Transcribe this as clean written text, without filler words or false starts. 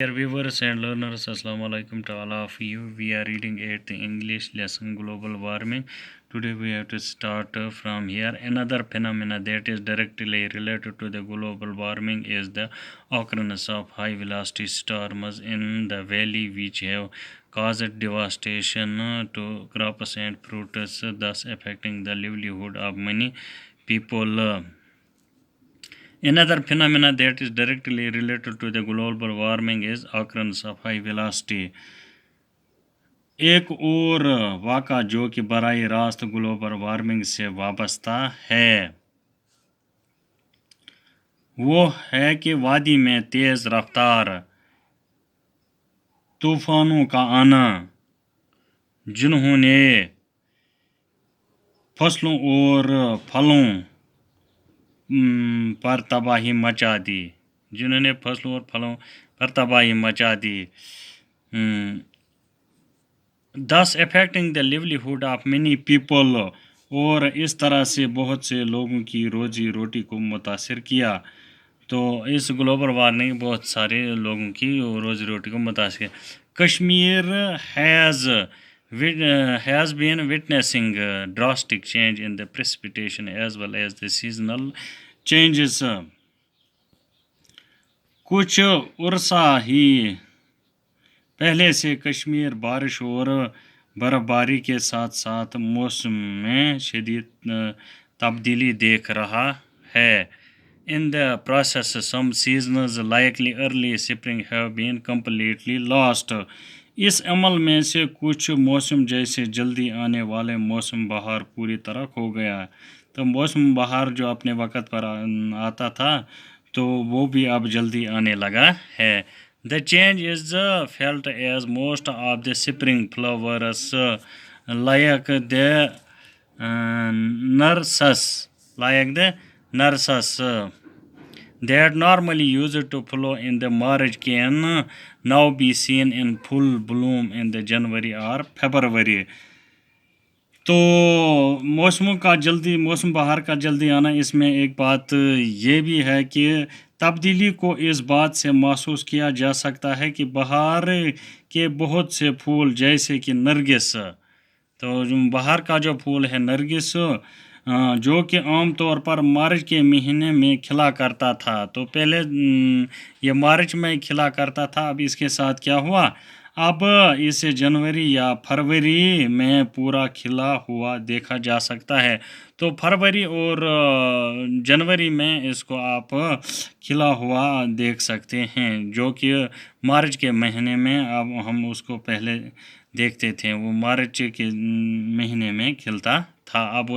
Dear viewers and learners, Assalamu alaikum to all of you. We are reading at the English lesson Global Warming. Today we have to start from here. Another phenomena that is directly related to the global warming is the occurrence of high velocity storms in the valley, which have caused devastation to crops and fruits, thus affecting the livelihood of many people. Another phenomena that is directly related to the global warming is occurrence of high velocity. एक और वाक़ा जो कि बराह रास्त global warming से वाबस्ता है वो है कि वादी में तेज़ रफ्तार तूफ़ानों का आना, जिन्होंने फसलों और फलों पर तबाही मचा दी thus affecting the livelihood of many people, और इस तरह से बहुत से लोगों की रोजी रोटी को मुतासिर किया। तो इस ग्लोबल वार्मिंग बहुत सारे लोगों की रोजी रोटी को मुतासिर किया। Kashmir has been witnessing drastic change in the precipitation as well as the seasonal changes. कुछ उर्सा ही पहले से कश्मीर बारिश और बर्फबारी के साथ साथ मौसम में शदीद तब्दीली देख रहा है। In the process, some seasons like early spring have been completely lost. इस अमल में से कुछ मौसम जैसे जल्दी आने वाले मौसम बहार पूरी तरह खो गया। तो मौसम बहार जो अपने वक्त पर आता था तो वो भी अब जल्दी आने लगा है। The change is felt as most of the spring flowers like the narcissus that normally used to flow in the March can now be seen in full bloom in the January or February. तो मौसम बहार का जल्दी आना, इसमें एक बात ये भी है कि तब्दीली को इस बात से महसूस किया जा सकता है कि बहार के बहुत से फूल जैसे कि नरगिस, तो बहार का जो फूल है नरगिस जो कि आम तौर पर मार्च के महीने में खिला करता था, तो पहले ये मार्च में खिला करता था, अब इसके साथ क्या हुआ, अब इसे जनवरी या फरवरी में पूरा खिला हुआ देखा जा सकता है। तो फरवरी और जनवरी में इसको आप खिला हुआ देख सकते हैं, जो कि मार्च के महीने में अब हम उसको पहले देखते थे, वो मार्च के महीने में खिलता था। अब